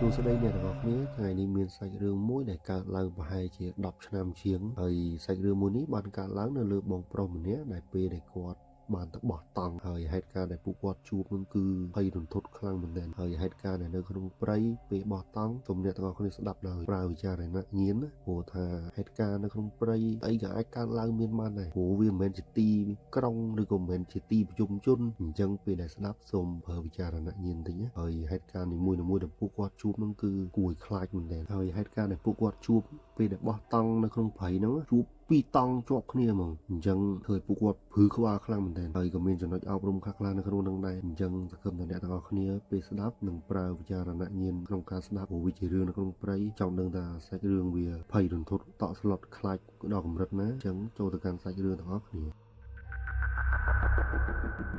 សួស្តីអ្នកទាំងអស់គ្នាថ្ងៃនេះមានសាច់រឿងមួយដែលកើតឡើងប្រហែលជា10ឆ្នាំជាងហើយសាច់រឿងមួយនេះបានកើតឡើងនៅលើបងប្រុសម្នាក់ដែលពេលដែលគាត់បានទៅបោះតង់ហើយហេតុការណ៍ដែលពួកគាត់ជួបនឹងគឺភ័យរន្ធត់ខ្លាំងមែនទែនហើយហេតុការណ៍ដែលនៅក្នុងព្រៃពេលបោះតង់សូមអ្នកទាំងអស់គ្នាស្ដាប់ដោយប្រើវិចារណញ្ញាណព្រោះថាហេតុការណ៍នៅក្នុងព្រៃអីក៏អាចកើតឡើងមានបានដែរព្រោះវាមិនមែនជាទីក្រុងឬក៏មិនមែនជាទីប្រជុំជនអញ្ចឹងពេលដែលស្ដាប់សូមប្រើវិចារណញ្ញាណតិចណាហើយហេតុការណ៍នីមួយៗដែលពួកគាត់ជួបនឹងគឺគួរឲ្យខ្លាចមែនទែនហើយហេតុការណ៍ដែលពួកគាត់ជួបពេលដែលបោះតង់នៅក្នុងព្រៃហ្នឹងជួបពីរតង់ជាប់គ្នាហ្មងអញ្ចឹងធ្វើឲ្យពួកគាត់ភឺខ្វល់ខ្លាំងមែនទែនហើយក៏មានចំណុចអប់រំខ្លះៗនៅក្នុងហ្នឹងដែរអញ្ចឹងសង្ឃឹមថាអ្នកទាំងអស់គ្នាពេលស្ដាប់នឹងប្រើវិចារណញ្ញាណក្នុងការស្ដាប់ព្រោះវាជារឿងនៅក្នុងព្រៃចង់ដឹងថាសាច់រឿងវាភ័យរន្ធត់តក់ស្លុតខ្លាចដល់កម្រិតណាអញ្ចឹងចូលទៅកាន់សាច់រឿងទាំងអស់គ្នា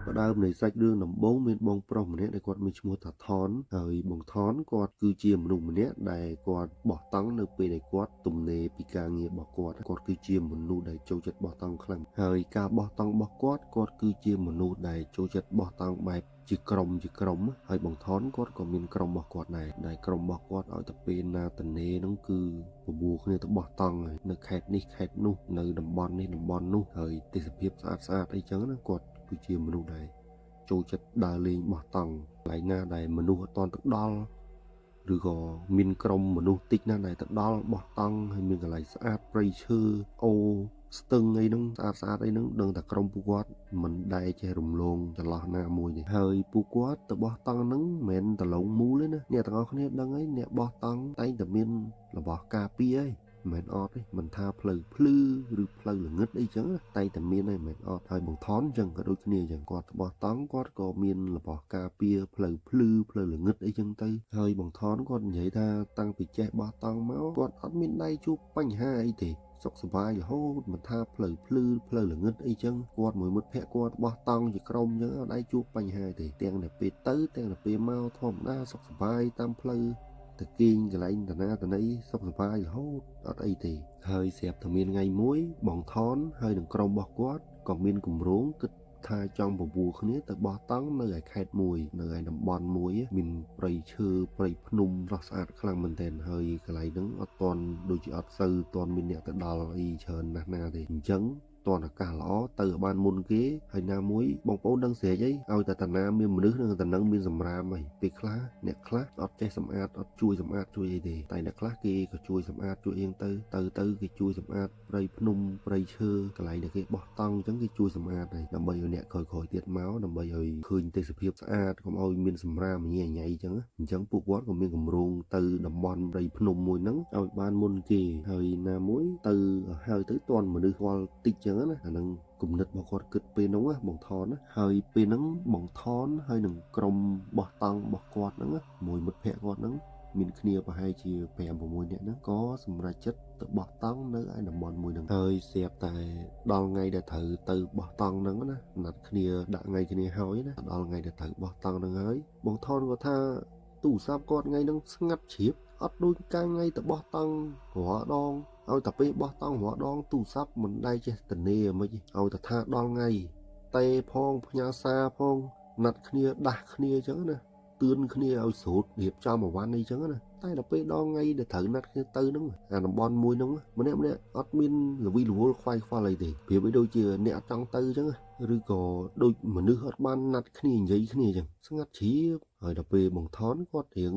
ផ្ដើមនៃសាច់រឿងដំបូងមានបងប្រុសម្នាក់ដែលគាត់មានឈ្មោះថាថនហើយបងថនគាត់គឺជាមនុស្សម្នាក់ដែលគាត់បោះតង់នៅពេលដែលគាត់ទំនេរពីការងាររបស់គាត់គឺជាមនុស្សដែលចូលចិត្តបោះតង់ខ្លាំងហើយការបោះតង់របស់គាត់គឺជាមនុស្សដែលចូលចិត្តបោះតង់បែបជាក្រុមហើយបងថនគាត់ក៏មានក្រុមរបស់គាត់ដែរដែលក្រុមរបស់គាត់ឲ្យទៅពេលណាតនេហ្នឹងគឺបបួលគ្នាទៅបោះតង់នៅខេត្តនេះខេត្តនោះនៅតំបន់នេះតំបន់នោះហើយទេសភាពស្អាតអីចឹងណាគាត់គឺជាមនុស្សដែលចូលចិត្តដើរលេងបោះតង់កន្លែងណាដែលមនុស្សអត់ទាន់ទៅដល់ឬក៏មានក្រុមមនុស្សតិចណាស់ដែលទៅដល់បោះតង់ហើយមានកន្លែងស្អាតព្រៃឈើអូស្ទឹងអីហ្នឹងស្អាតអីហ្នឹងដឹងតែក្រុមពួកគាត់មិនដែលចេះរំលងចន្លោះណាមួយទេហើយពួកគាត់ទៅបោះតង់ហ្នឹងមិនមែនតឡងមូលទេណាអ្នកទាំងអស់គ្នាដឹងហើយអ្នកបោះតង់តែងតែមានរបស់ការពារហើយមិនអត់ទេមិនថាផ្លូវភ្លឺឬផ្លូវល្ងឹតអីចឹងតែតែមានហើយមិនអត់ហើយបងថនចឹងក៏ដូចគ្នាចឹងគាត់បោះតង់គាត់ក៏មានរបស់ការពារផ្លូវភ្លឺផ្លូវល្ងឹតអីចឹងទៅហើយបងថនគាត់និយាយថាតាំងពីចេះបោះតង់មកគាត់អត់មានដៃជួបបញ្ហាអីទេសុខសប្បាយរហូតមិនថាផ្លូវភ្លឺផ្លូវល្ងឹតអីចឹងគាត់មួយមិត្តភក្តិគាត់បោះតង់ជាក្រុមចឹងអត់ដៃជួបបញ្ហាទេទាំងតែពេលទៅទាំងតែពេលមកធម្មតាសុខសប្បាយតាមផ្លូវទៅគេងកន្លែងតាណាតាណីសុខសប្បាយរហូតអត់អីទេហើយស្រាប់តែមានថ្ងៃមួយបងថនហើយនឹងក្រុមរបស់គាត់ក៏មានគម្រោងគិតថាចង់បបួលគ្នាទៅបោះតង់នៅឯខេត្តមួយនៅឯតំបន់មួយមានព្រៃឈើព្រៃភ្នំស្រស់ស្អាតខ្លាំងមែនទែនហើយកន្លែងហ្នឹងអត់ទាន់ដូចជាអត់សូវទាន់មានអ្នកទៅដល់អីច្រើនណាស់ណាទេអញ្ចឹងតនឱកាសល្អទៅឲ្យបានមុនគេហើយណាមួយបងប្អូនដឹងស្រេចអីឲ្យតែតាណាមានមនុស្សនឹងតានឹងមានសម្រាមអីពេលខ្លះអ្នកខ្លះអត់ចេះសម្អាតអត់ជួយសម្អាតជួយអីទេតែអ្នកខ្លះគេក៏ជួយសម្អាតជួយអៀងទៅគេជួយសម្អាតព្រៃភ្នំព្រៃឈើកន្លែងដែលគេបោះតង់អញ្ចឹងគេជួយសម្អាតហើយដើម្បីឲ្យអ្នកក្រោយៗទៀតមកដើម្បីឲ្យឃើញទេសភាពស្អាតកុំឲ្យមានសម្រាមញ៉ៃញ៉ៃអញ្ចឹងពួកគាត់ក៏មានគម្រោងទៅតំបន់ព្រៃភ្នំមួយហ្នឹងឲ្យបានមុនគេហើយណាមួយទៅហើយទៅតន់មនុស្សគាត់តិចអញ្ចឹងណាអាហ្នឹងគំនិតរបស់គាត់គិតពេលហ្នឹងណាបងថនណាហើយពេលហ្នឹងបងថនហើយនឹងក្រុមបោះតង់របស់គាត់ហ្នឹងមួយមិត្តភក្តិគាត់ហ្នឹងមានគ្នាប្រហែលជា5-6នាក់ហ្នឹងក៏សម្រេចចិត្តទៅបោះតង់នៅឯតំបន់មួយហ្នឹងហើយស្រាប់តែដល់ថ្ងៃដែលត្រូវទៅបោះតង់ហ្នឹងណាណាត់គ្នាដាក់ថ្ងៃគ្នាហើយណាដល់ថ្ងៃដែលត្រូវបោះតង់ហ្នឹងហើយបងថនគាត់ថាទូរស័ព្ទគាត់ថ្ងៃហ្នឹងស្ងាត់ជ្រាបអត់ដូចកាលថ្ងៃទៅបោះតង់រាល់ដងឲ្យតែពេលបោះតង់រាល់ដងទូរស័ព្ទមិនដែលចេះតនេមិនឲ្យតែថាដល់ថ្ងៃតេផងផ្ញើសារផងណាត់គ្នាដាស់គ្នាអញ្ចឹងណាទឿនគ្នាឲ្យស្រួតរៀបចំអវ៉ាន់អីចឹងណាតែដល់ពេលដល់ថ្ងៃដែលត្រូវណាត់គ្នាទៅហ្នឹងអាតំបន់មួយហ្នឹងម្នាក់អត់មានល្វីល្វល់ខ្វាយខ្វល់អីទេប្រៀបដូចជាអ្នកអត់ចង់ទៅអញ្ចឹងឬក៏ដូចមនុស្សអត់បានណាត់គ្នានិយាយគ្នាអញ្ចឹងស្ងាត់ជ្រាបហើយដល់ពេលបងថនគាត់រៀង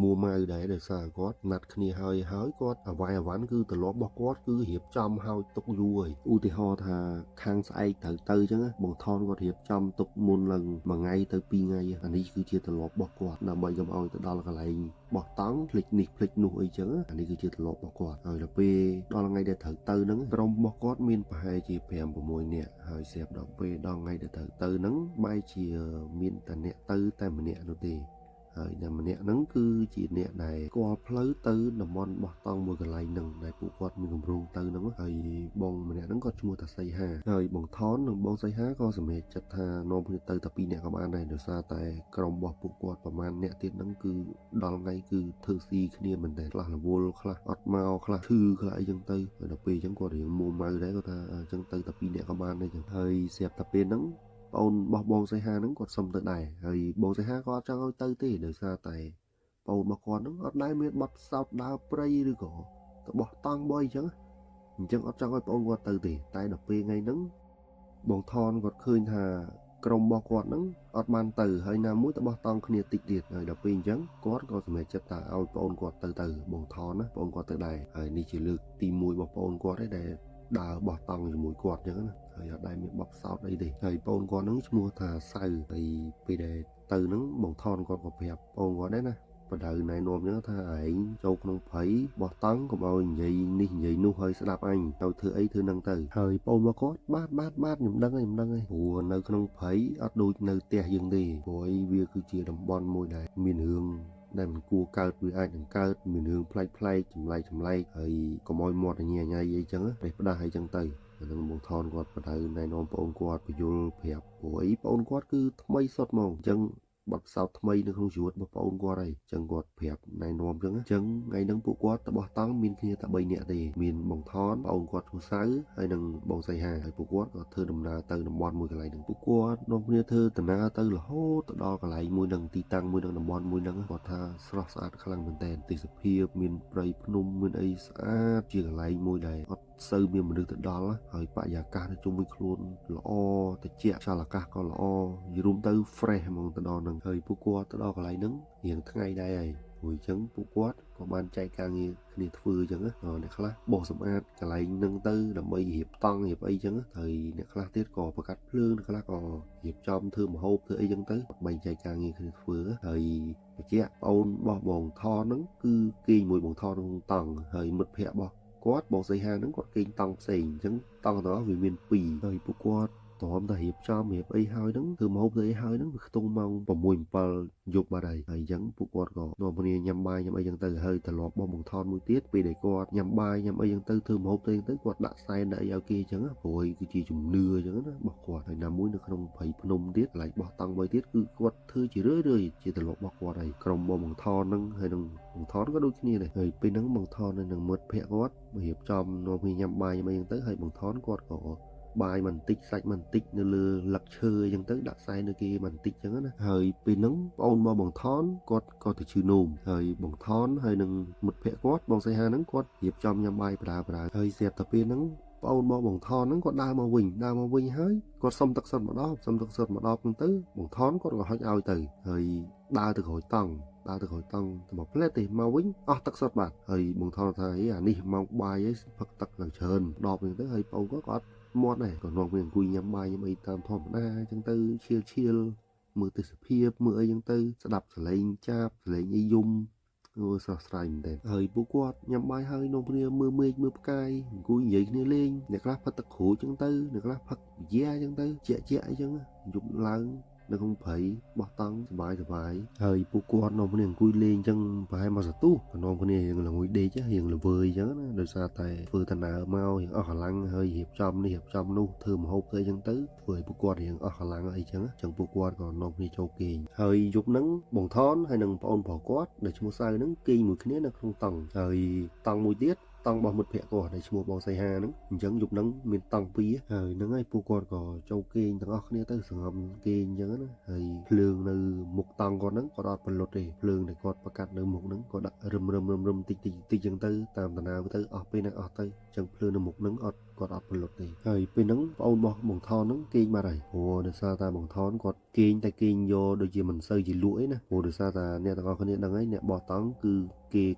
មួម៉ៅដែរដោយសារគាត់ណាត់គ្នាហើយគាត់អវ៉ាន់គឺទម្លាប់របស់គាត់គឺរៀបចំឲ្យទុកយូរហើយឧទាហរណ៍ថាខាងស្អែកត្រូវទៅអញ្ចឹងបងថនគាត់រៀបចំទុកមុនឡើង1ថ្ងៃទៅ2ថ្ងៃអានេះគឺជាទម្លាប់របស់គាត់ដើម្បីកុំឲ្យទៅដល់កន្លែងបោះតង់ភ្លេចនេះភ្លេចនោះអីចឹងអានេះគឺជាទម្លាប់របស់គាត់ហើយដល់ពេលដល់ថ្ងៃដែលត្រូវទៅហ្នឹងក្រុមរបស់គាត់មានប្រហែលជា5-6នាក់ហើយស្រាប់ដល់ពេលដល់ថ្ងៃដែលត្រូវទៅហ្នឹងបែរជាមានតែអ្នកទៅតែម្នាក់នោះទេហើយអ្នកម្នាក់ហ្នឹងគឺជាអ្នកដែលស្គាល់ផ្លូវទៅតំបន់បោះតង់មួយកន្លែងហ្នឹងដែលពួកគាត់មានគម្រោងទៅហ្នឹងហើយបងម្នាក់ហ្នឹងគាត់ឈ្មោះថាសីហាហើយបងថននិងបងសីហាក៏សម្រេចចិត្តថានាំគ្នាទៅតែ2នាក់ក៏បានដែរដោយសារតែក្រុមរបស់ពួកគាត់ប្រហែលអ្នកទៀតហ្នឹងគឺដល់ថ្ងៃគឺធ្វើស៊ីគ្នាមិនដែលខ្លះរវល់ខ្លះអត់មកខ្លះឈឺខ្លះអីចឹងទៅហើយដល់ពេលអញ្ចឹងគាត់រៀងមួម៉ៅដែរគាត់ថាអញ្ចឹងទៅតែ2នាក់ក៏បានដែរចឹងហើយស្រាប់តែពេលហ្នឹងប្អូនរបស់បងសីហាហ្នឹងគាត់សុំទៅដែរហើយបងសីហាក៏អត់ចង់ឲ្យទៅទេដោយសារតែ បងរបស់គាត់ហ្នឹងអត់ដែលមានបទសោតដើរព្រៃឬក៏ទៅបោះតង់អីចឹងអញ្ចឹងអត់ចង់ឲ្យបងគាត់ទៅទេតែដល់ពេលថ្ងៃហ្នឹងបងថនគាត់ឃើញថាក្រុមរបស់គាត់ហ្នឹងអត់បានទៅហើយណាមួយទៅបោះតង់គ្នាតិចទៀតហើយដល់ពេលអញ្ចឹងគាត់ក៏សម្រេចចិត្តថាឲ្យបងគាត់ទៅបងថនណាបងគាត់ទៅដែរហើយនេះជាលើកទី1របស់បងគាត់ឯដែលដើរបោះតង់ជាមួយគាត់អញ្ចឹងណាហើយអត់ដែលមានបបផ្សោតអីទេហើយបងគាត់ហ្នឹងឈ្មោះថាសៅហើយពេលដែលទៅហ្នឹងបងថនគាត់ក៏ប្រាប់បងគាត់ដែរណាបដៅណែនាំចឹងថាឯងចូលក្នុងព្រៃបោះតង់កុំឲ្យនិយាយនេះនិយាយនោះហើយស្ដាប់អញទៅធ្វើអីធ្វើនឹងទៅហើយបងមកគាត់បាទខ្ញុំដឹងហើយព្រោះនៅក្នុងព្រៃអត់ដូចនៅផ្ទះយើងទេព្រោះអីវាគឺជាតំបន់មួយដែលមានរឿងដែលមិនគួរកើតវាអាចនឹងកើតមានរឿងប្លែកចម្លែកហើយកុំឲ្យមាត់ញ៉ៃអីចឹងប្រេះផ្ដាស់អីចឹងទៅហ្នឹងបងថនគាត់បដៅណែនាំបងគាត់បញ្យល់ប្រាប់ព្រោះអីបងគាត់គឺថ្មីសុទ្ធហ្មងអញ្ចឹងបទពិសោធន៍ថ្មីនៅក្នុងជីវិតរបស់បងគាត់ហើយអញ្ចឹងគាត់ប្រាប់ណែនាំអញ្ចឹងថ្ងៃហ្នឹងពួកគាត់ទៅបោះតង់មានគ្នាតែ3នាក់ទេមានបងថនបងគាត់ឈូសៅហើយនិងបងសីហាហើយពួកគាត់ក៏ធ្វើដំណើរទៅតំបន់មួយកន្លែងហ្នឹងពួកគាត់នាំគ្នាធ្វើដំណើរទៅរហូតទៅដល់កន្លែងមួយហ្នឹងទីតាំងមួយហ្នឹងតំបន់មួយហ្នឹងគាត់ថាស្រស់ស្អាតខ្លាំងមែនតើទេសភាពមានព្រៃភ្នំមានអីស្អាតជាកន្លែងមួយដែលអត់សូវមានមនុស្សទៅដល់ហើយបរិយាកាសនៅជុំវិញខ្លួនល្អត្រជាក់ខ្យល់អាកាសក៏ល្អយល់រួមទៅ fresh ហ្មងទៅដល់ហ្នឹងហើយពួកគាត់ទៅដល់កន្លែងហ្នឹងរៀងថ្ងៃដែរហើយព្រោះអញ្ចឹងពួកគាត់ក៏បានចែកការងារគ្នាធ្វើអញ្ចឹងអ្នកខ្លះបោសសម្អាតកន្លែងហ្នឹងទៅដើម្បីរៀបតង់រៀបអីអញ្ចឹងហើយអ្នកខ្លះទៀតក៏បង្កាត់ភ្លើងអ្នកខ្លះក៏រៀបចំធ្វើម្ហូបធ្វើអីអញ្ចឹងទៅបែងចែកការងារគ្នាធ្វើហើយបញ្ជាក់ប្អូនរបស់បងថនហ្នឹងគឺគេងមួយបងថនក្នុងតង់ហើយមិត្តភ័ក្តិរបស់គាត់បងសីហាហ្នឹងគាត់គេងតង់ផ្សេងអញ្ចឹងតង់ទាំងអស់វាមាន2ហើយពួកគាត់តមតែរៀបចំរៀបអីហើយហ្នឹងធ្វើម្ហូបធ្វើអីហើយហ្នឹងវាខ្ទង់ម៉ោង6 7យប់បាត់ហើយអញ្ចឹងពួកគាត់ក៏នាំគ្នាញ៉ាំបាយញ៉ាំអីអញ្ចឹងទៅហើយត្រឡប់បងបង្ថនមួយទៀតពេលដែលគាត់ញ៉ាំបាយញ៉ាំអីអញ្ចឹងទៅធ្វើម្ហូបទៅគាត់ដាក់សែនដាក់អីឲ្យគេអញ្ចឹងព្រោះគឺជាជំនឿអញ្ចឹងណារបស់គាត់ហើយណាមួយនៅក្នុងព្រៃភ្នំទៀតកន្លែងបោះតង់មួយទៀតគឺគាត់ធ្វើជារឿយជាទម្លាប់របស់គាត់ហើយក្រុមបងបង្ថនហ្នឹងហើយនឹងបង្ថនក៏ដូចគ្នាដែរហើយពេលហ្នឹងបង្ថននឹងមិត្តភ័ក្តិគាត់រៀបចំនាំគ្នាញ៉ាំបាយញ៉ាំអីអញ្ចឹងទៅហើយបង្ថនគាត់ក៏បាយមិនតិចសាច់មិនតិចនៅលើលឹកឈើអញ្ចឹងទៅដាក់សែននៅគេមិនតិចអញ្ចឹងណាហើយពេលហ្នឹងបងអូនមកបងថនគាត់ក៏ទៅឈឺនោមហើយបងថនហើយនឹងមិត្តភ័ក្តិគាត់បងសីហាហ្នឹងគាត់រៀបចំញ៉ាំបាយប្រើហើយស្រាប់តែពេលហ្នឹងបងអូនមកបងថនហ្នឹងគាត់ដើរមកវិញហើយគាត់សុំទឹកសុទ្ធម្ដងហ្នឹងទៅបងថនគាត់ក៏ហុចឲ្យទៅហើយដើរទៅក្រោយតង់ទៅមកផ្លែទេមកវិញអស់ទឹកសុទ្ធបាត់ហើយបងថនថាអានេះមកបាយឯងផឹកទឹកឡើងច្រើនដបហ្នឹងទៅហើយបងគាត់ក៏អត់មាត់ដែរក៏នាំគ្នាអង្គុយញ៉ាំបាយញ៉ាំអីតាមធម្មតាអញ្ចឹងទៅឈៀលមើលទេសភាពមើលអីអញ្ចឹងទៅស្ដាប់សលេងចាប់សលេងអីយំស្រស់ស្រាយមែនតើហើយពួកគាត់ញ៉ាំបាយហើយនាំគ្នាមើលមេឃមើលផ្កាយអង្គុយនិយាយគ្នាលេងអ្នកខ្លះផឹកទឹកក្រូចអញ្ចឹងទៅអ្នកខ្លះផឹកប៊ីយ៉ាអញ្ចឹងទៅជាក់អីចឹងយប់ឡើងនៅក្នុងព្រៃបោះតង់សบายហើយពួកគាត់នាំគ្នាអង្គុយលេងអញ្ចឹងប្រហែលមកសន្ទុះក៏នាំគ្នារៀងល្ងុយដេករៀងល្វើយអញ្ចឹងណាដោយសារតែធ្វើដំណើរមករៀងអស់កម្លាំងហើយរៀបចំនេះរៀបចំនោះធ្វើម្ហូបធ្វើអញ្ចឹងទៅធ្វើឲ្យពួកគាត់រៀងអស់កម្លាំងអីអញ្ចឹងពួកគាត់ក៏នាំគ្នាចូលគេងហើយយប់ហ្នឹងបងថនហើយនឹងប្អូនប្រុសគាត់ដែលឈ្មោះសៅហ្នឹងគេងមួយគ្នានៅក្នុងតង់ហើយតង់មួយទៀតតង់របស់មិត្តភ័ក្តិគាត់ដែលឈ្មោះបងសីហាហ្នឹងអញ្ចឹងយប់ហ្នឹងមានតង់2ហើយហ្នឹងហើយពួកគាត់ក៏ចូលគេងទាំងអស់គ្នាទៅសង្ងំគេងអញ្ចឹងណាហើយភ្លើងនៅមុខតង់គាត់ហ្នឹងគាត់អត់បន្លត់ទេភ្លើងដែលគាត់ប្រកាត់នៅមុខហ្នឹងគាត់ដាក់រឹមតិចអញ្ចឹងទៅតាមដំណើរទៅអស់ពេលហ្នឹងអស់ទៅអញ្ចឹងភ្លើងនៅមុខហ្នឹងគាត់អត់បន្លត់ទេហើយពេលហ្នឹងប្អូនរបស់បងថនហ្នឹងគេងបាត់ហើយព្រោះដោយសារតែបងថនគាត់គេងយកដូចជាមិនសូវជាលក់អីណាព្រោះដោយសារតែអ្នកទាំងអស់គ្នាដឹងហើយអ្នកបោះតង់គឺ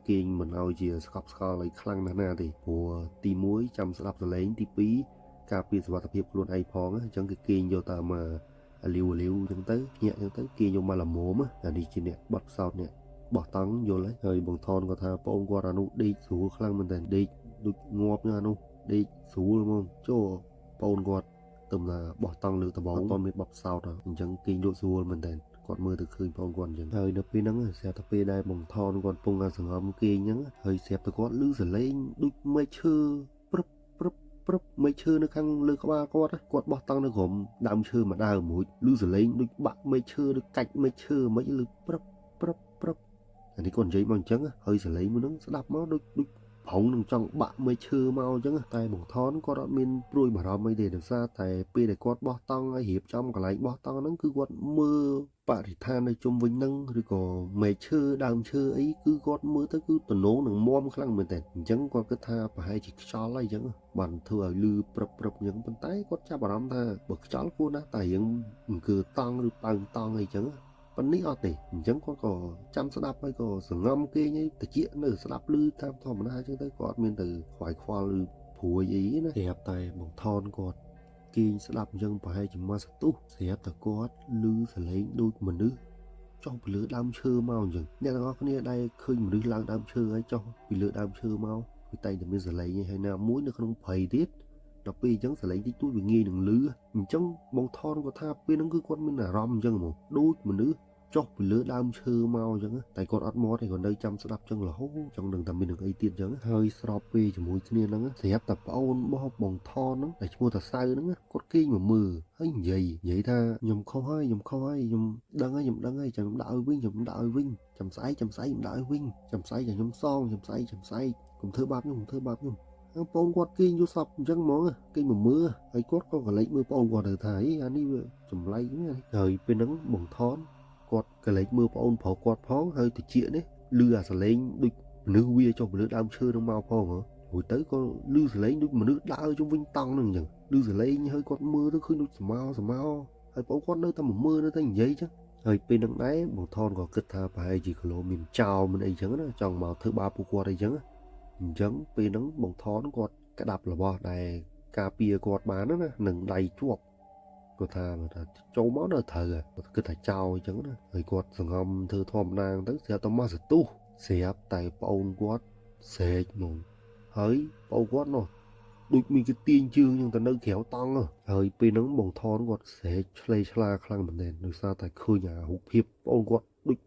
គេងមិនឲ្យជាស្កប់ស្កល់ឲ្យខ្លាំងណាស់ណាទេព្រោះទី1ចាំស្ដាប់សលេងទី2ការពារសុវត្ថិភាពខ្លួនឯងផងអញ្ចឹងគឺគេងយកតែមកលាវអញ្ចឹងទៅភ្ញាក់អញ្ចឹងទៅគេយកមកល្មមអានេះជាអ្នកបត់ផ្សោតអ្នកបោះតង់យល់ហើយបងថនគាត់ថាបងគាត់អានោះដេកស្រួលខ្លាំងមែនតើដេកដូចងាប់ហ្នឹងអានោះដេកស្រួលហ្មងចូលបងគាត់ទៅណាបោះតង់លើដបងអត់មានបត់ផ្សោតអញ្ចឹងគេងលក់ស្រួលមែនតើគាត់មើលទៅឃើញបងគាត់អញ្ចឹងហើយនៅពេលហ្នឹងស្រាប់តែពេលដែលបងថនគាត់ពងសង្ងំគេអញ្ចឹងហើយស្រាប់តែគាត់ឮសលេងដូចមេឃឈើព្រឹបមេឃឈើនៅខាងលើក្បាលគាត់បោះតង់នៅក្រោមដើមឈើមួយដើមមួយឮសលេងដូចបាក់មេឃឈើដូចកាច់មេឃឈើមិនឮព្រឹបអានេះគាត់និយាយមកអញ្ចឹងហើយសលេងមួយហ្នឹងស្ដាប់មកដូច ផុងនឹងចង់បាក់មេឈើមកអញ្ចឹងតែបងថនគាត់អត់មានព្រួយបារម្ភអីទេដោយសារតែពេលដែលគាត់បោះតង់ហើយរៀបចំកន្លែងបោះតង់ហ្នឹងគឺគាត់មើលបរិស្ថាននៅជុំវិញហ្នឹងឬក៏មែកឈើដើមឈើអីគឺគាត់មើលទៅគឺទំនងនឹងមាំខ្លាំងមែនតើអញ្ចឹងគាត់គិតថាប្រហែលជាខ្យល់ហើយអញ្ចឹងបានធ្វើឲ្យលឺព្រឹបអញ្ចឹងប៉ុន្តែគាត់ចាប់អារម្មណ៍ថាបើខ្យល់គួរណាស់តែយើងអង្គើតង់ឬប៉ើងតង់អីអញ្ចឹងប៉ុន្នេះអត់ទេអញ្ចឹងគាត់ក៏ចាំស្ដាប់ហើយក៏សង្ងំគេងឲ្យតិចនៅស្ដាប់ឮតាមធម្មតាអញ្ចឹងទៅគាត់អត់មានទៅខ្វាយខ្វល់ឬព្រួយអីណាស្រាប់តែបងថនគាត់គេងស្ដាប់អញ្ចឹងប្រហែលជាមកសទុះស្រាប់តែគាត់ឮសលេងដូចមនុស្សចុះពីលើដើមឈើមកអញ្ចឹងអ្នកទាំងអស់គ្នាដែលឃើញមនុស្សឡើងដើមឈើហើយចុះពីលើដើមឈើមកគឺតែតែមានសលេងឯហើយណាមួយនៅក្នុងព្រៃទៀតដល់ពេលអញ្ចឹងសលេងតិចតួចវាងាយនឹងលឺអញ្ចឹងបងថនគាត់ថាពេលហ្នឹងគឺគាត់មានអារម្មណ៍អញ្ចឹងហ្មងដូចមនុស្សចុះពីលើដើមឈើមកអញ្ចឹងតែគាត់អត់មកទេគាត់នៅចាំស្ដាប់អញ្ចឹងរហូតចង់ដឹងថាមាននឹងអីទៀតអញ្ចឹងហើយស្របពេលជាមួយគ្នាហ្នឹងស្រាប់តែប្អូនរបស់បងថនហ្នឹងដែលឈ្មោះតាសៅហ្នឹងគាត់គេងមកមើលហើយនិយាយថាខ្ញុំខុសហើយខ្ញុំដឹងហើយចាំដាក់ឲ្យវិញចាំដាក់ឲ្យវិញចាំស្អែកខ្ញុំដាក់ឲ្យវិញចាំស្អែកចាំខ្ញុំសងចាំស្អែកកុំធ្វើបាបខ្ញុំបងគាត់គេងយល់សពអញ្ចឹងហ្មងគេមកមើលហើយគាត់ក៏កលេចមើលបងគាត់ទៅថាអានេះវាចម្លែកណាស់ហើយពេលហ្នឹងបងថនគាត់កលេចមើលប្អូនប្រុសគាត់ផងហើយតិចនេះលឺអាសលេងដូចមនុស្សវាចុះពីលើដើមឈើនឹងមកផងរួចទៅក៏លឺសលេងដូចមនុស្សដើរជុំវិញតង់នឹងអញ្ចឹងលឺសលេងហើយគាត់មើលទៅឃើញដូចស្មោហើយបងគាត់នៅតែមើលនៅតែនិយាយអញ្ចឹងហើយពេលហ្នឹងដែរបងថនក៏គិតថាប្រហែលជាគីឡូមានចោលមិនអីអញ្ចឹងណាចង់មកធ្វើបាបពួកគាត់អីអញ្ចឹងពេលហ្នឹងបងថនគាត់ក្តាប់របស់ដែលការពារគាត់បានណានឹងដៃជាប់គាត់ថាចូលមកដល់ត្រូវគាត់គិតថាចោលអញ្ចឹងណាហើយគាត់សង្ងំធ្វើធម្មតាទៅស្រាប់តែមកសទុះស្រាប់តែប្អូនគាត់ស្រែកហ្មងហើយប្អូនគាត់នោះដូចមានគេទាញជើងអញ្ចឹងទៅនៅក្រៅតង់ហើយពេលហ្នឹងបងថនគាត់ស្រែកឆ្លេឆ្លាខ្លាំងមែនទែនដោយសារតែឃើញអារូបភាពប្អូនគាត់ដូច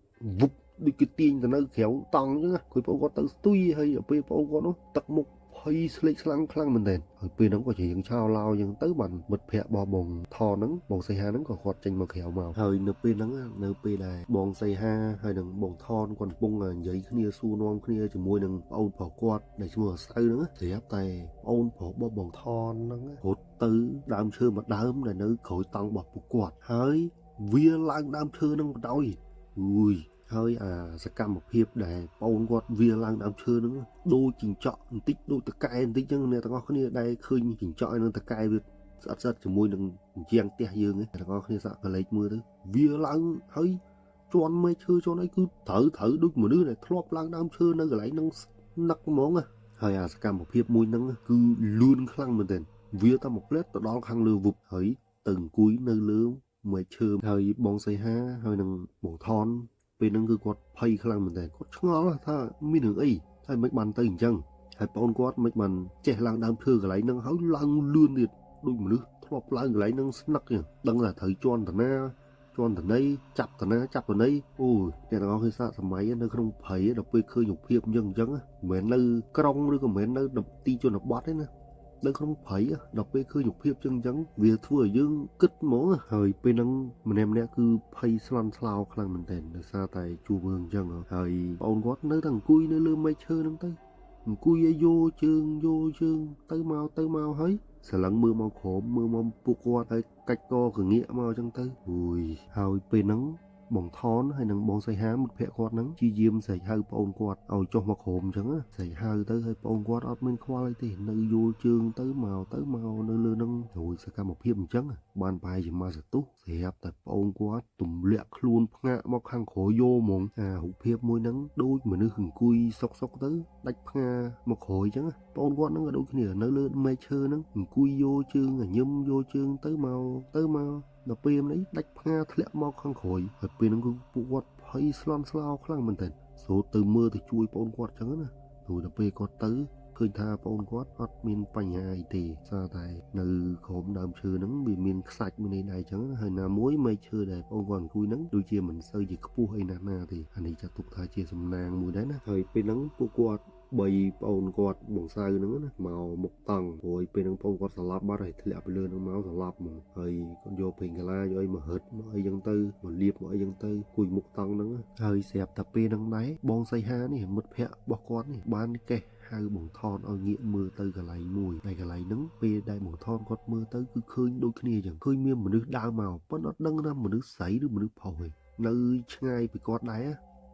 វុបដូចគេទាញទៅនៅក្រៅតង់អញ្ចឹងឃើញប្អូនគាត់ទៅស្ទុយហើយពេលប្អូនគាត់នោះទឹកមុខភ័យស្លេកស្លាំងខ្លាំងមែនទែនហើយពេលហ្នឹងក៏ជាយើងឆោឡោអញ្ចឹងទៅបានមិត្តភ័ក្តិរបស់បងថនហ្នឹងបងសីហាហ្នឹងក៏គាត់ចេញមកក្រៅមកហើយនៅពេលហ្នឹងនៅពេលដែលបងសីហាហើយនឹងបងថនគាត់កំពុងនិយាយគ្នាសួរនាំគ្នាជាមួយនឹងប្អូនប្រុសគាត់ដែលឈ្មោះអាសៅហ្នឹងស្រាប់តែប្អូនប្រុសរបស់បងថនហ្នឹងរត់ទៅដើមឈើមួយដើមដែលនៅក្រោយតង់របស់ពួកគាត់ហើយវាឡើងដើមឈើហ្នឹងបដ ாய் អុយហើយអាសកម្មភាពដែលប្អូនគាត់វាឡើងដើមឈើហ្នឹងដូចចិញ្ចក់បន្តិចដូចតកែបន្តិចចឹងអ្នកទាំងអស់គ្នាដែលឃើញចិញ្ចក់ឯនឹងតកែវាស្អិតជាមួយនឹងជាងផ្ទះយើងទាំងអស់គ្នាសាក់កលេចមើលទៅវាឡើងហើយជន់មេឈើជន់អីគឺត្រូវដូចមនុស្សដែលធ្លាប់ឡើងដើមឈើនៅកន្លែងហ្នឹងនឹកហ្មងហើយអាសកម្មភាពមួយហ្នឹងគឺលឿនខ្លាំងមែនទែនវាតែមកផ្លែតទៅដល់ខាងលើវុបហើយទៅអង្គុយនៅលើមេឈើហើយបងសីហាហើយនឹងបងថនពេលហ្នឹងគឺគាត់ភ័យខ្លាំងមែនទែនគាត់ឆ្ងល់ថាមានរឿងអីហើយមិនបានទៅអញ្ចឹងហើយប្អូនគាត់មិនបានចេះឡើងដើមឈើកន្លែងហ្នឹងហើយឡើងលឿនទៀតដូចមនុស្សធ្លាប់ឡើងកន្លែងហ្នឹងស្នឹកចឹងដឹងថាត្រូវជន់តាណាជន់តណីចាប់តាណាចាប់តណីអូយអ្នកទាំងអស់គេសាកសម័យនៅក្នុងព្រៃដល់ពេលឃើញរូបភាពអញ្ចឹងមិនមែននៅក្រុងឬក៏មិនមែននៅទីជនបទទេណានៅក្នុងព្រៃដល់ពេលឃើញរូបភាពអញ្ចឹងវាធ្វើឲ្យយើងគិតហ្មងហើយពេលហ្នឹងម្នាក់គឺភ័យស្លន់ស្លោខ្លាំងមែនទែនដោយសារតែជួបរឿងអញ្ចឹងហើយបងអូនគាត់នៅតែអង្គុយនៅលើមែកឈើហ្នឹងទៅអង្គុយឲ្យយោជើងទៅមកហើយស្រឡឹងមើលមកក្រោមមើលមកពួកគាត់ហើយកាច់កកងាកមកអញ្ចឹងទៅអូយហើយពេលហ្នឹងបងថនហើយនឹងបងសីហាមិត្តភក្តិគាត់ហ្នឹងជាយាមស្រែកហៅប្អូនគាត់ឲ្យចុះមកក្រោមអញ្ចឹងស្រែកហៅទៅហើយប្អូនគាត់អត់មានខ្វល់អីទេនៅយល់ជើងទៅមកនៅលើហ្នឹងរួយសកម្មភាពអញ្ចឹងបានប្រហែលជាមកសទុះស្រាប់តែប្អូនគាត់ទម្លាក់ខ្លួនផ្ងាកមកខាងក្រោយយោហ្មងអារូបភាពមួយហ្នឹងដូចមនុស្សអង្គុយសុកទៅដាច់ផ្ងាមកក្រោយអញ្ចឹងប្អូនគាត់ហ្នឹងក៏ដូចគ្នានៅលើមែកឈើហ្នឹងអង្គុយយោជើងញឹមយោជើងទៅមកដល់ពេលនេះដាច់ផ្ងាធ្លាក់មកខាងក្រោយហើយពេលហ្នឹងគឺពួកគាត់ភ័យស្លន់ស្លោខ្លាំងមែនទែនសូត្រទៅមើលទៅជួយប្អូនគាត់អញ្ចឹងណាព្រោះដល់ពេលគាត់ទៅឃើញថាប្អូនគាត់អត់មានបញ្ហាអីទេសារតែនៅក្រោមដើមឈើហ្នឹងវាមានខ្សាច់មួយនេះដែរអញ្ចឹងហើយណាមួយមែកឈើដែលប្អូនគាត់អង្គុយហ្នឹងដូចជាមិនសូវជាខ្ពស់អីណាស់ទេអានេះចាត់ទុកថាជាសំណាងមួយដែរណាហើយពេលហ្នឹងពួកគាត់បីប្អូនគាត់បងសៅហ្នឹងណាមកមុខតង់ព្រោះពេលហ្នឹងប្អូនគាត់ស្លាប់បាត់ហើយធ្លាក់ពីលើហ្នឹងមកស្លាប់ហ្មងហើយគាត់យកពេញកាឡាយកអីមកហិតមកអីចឹងទៅមកលាបមកអីចឹងទៅគួយមុខតង់ហ្នឹងហើយស្រាប់តែពេលហ្នឹងដែរបងសីហានេះមិត្តភក្តិរបស់គាត់នេះបានកេះហ hៅបងថនឲ្យងាកមើលទៅកន្លែងមួយតែកន្លែងហ្នឹងពេលដែលបងថនគាត់មើលទៅគឺឃើញដូចគ្នាចឹងឃើញមានមនុស្សដើរមកប៉ុន្តែអត់ដឹងថាមនុស្សស្រីឬមនុស្សប្រុសទេនៅឆ្ងាយពីគាត់ដែរ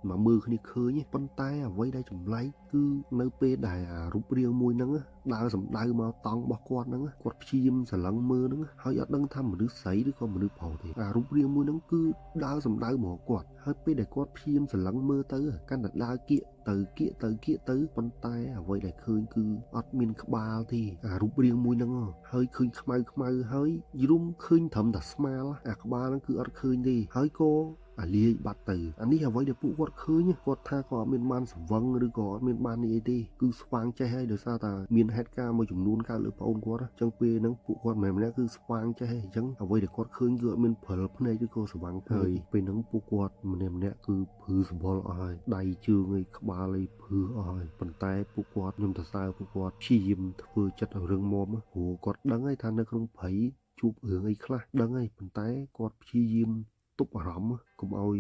មកមើលគ្នាឃើញប៉ុន្តែអ្វីដែលចម្លែកគឺនៅពេលដែលរូបរាងមួយហ្នឹងដើរសម្ដៅមកតង់របស់គាត់ហ្នឹងគាត់ព្យាយាមស្រឡឹងមើលហ្នឹងហើយអត់ដឹងថាមនុស្សស្រីឬក៏មនុស្សប្រុសទេរូបរាងមួយហ្នឹងគឺដើរសម្ដៅមកគាត់ហើយពេលដែលគាត់ព្យាយាមស្រឡឹងមើលទៅកាន់តែដើរគៀកទៅប៉ុន្តែអ្វីដែលឃើញគឺអត់មានក្បាលទេរូបរាងមួយហ្នឹងហើយឃើញខ្មៅហើយយំឃើញត្រឹមតែស្មាលក្បាលហ្នឹងគឺអត់ឃើញទេហើយក៏លាយបាត់ទៅនេះអ្វីដែលពួកគាត់ឃើញគាត់ថាគាត់អត់មានបានសង្វឹងឬក៏អត់មានបាននេះអីទេគឺស្វាងចេះហើយដោយសារតែមានហេតុការណ៍មួយចំនួនកើតលើប្អូនគាត់អញ្ចឹងពេលហ្នឹងពួកគាត់ម្នាក់គឺស្វាងចេះហើយអញ្ចឹងអ្វីដែលគាត់ឃើញគឺអត់មានព្រិលភ្នែកឬក៏ស្វាងហើយពេលហ្នឹងពួកគាត់ម្នាក់គឺភឺសបល់អស់ហើយដៃជើងឯក្បាលឯភឺអស់ហើយប៉ុន្តែពួកគាត់ខ្ញុំទៅសើពួកគាត់ព្យាយាមធ្វើចិត្តឲ្យរឹងមាំព្រោះគាត់ដឹងហើយថានៅក្នុងព្រៃជួបរឿងអីខ្លះដឹងហើយប៉ុន្តែគាត់ព្យាយាមទប់អារម្មណ៍កុំឲ្យ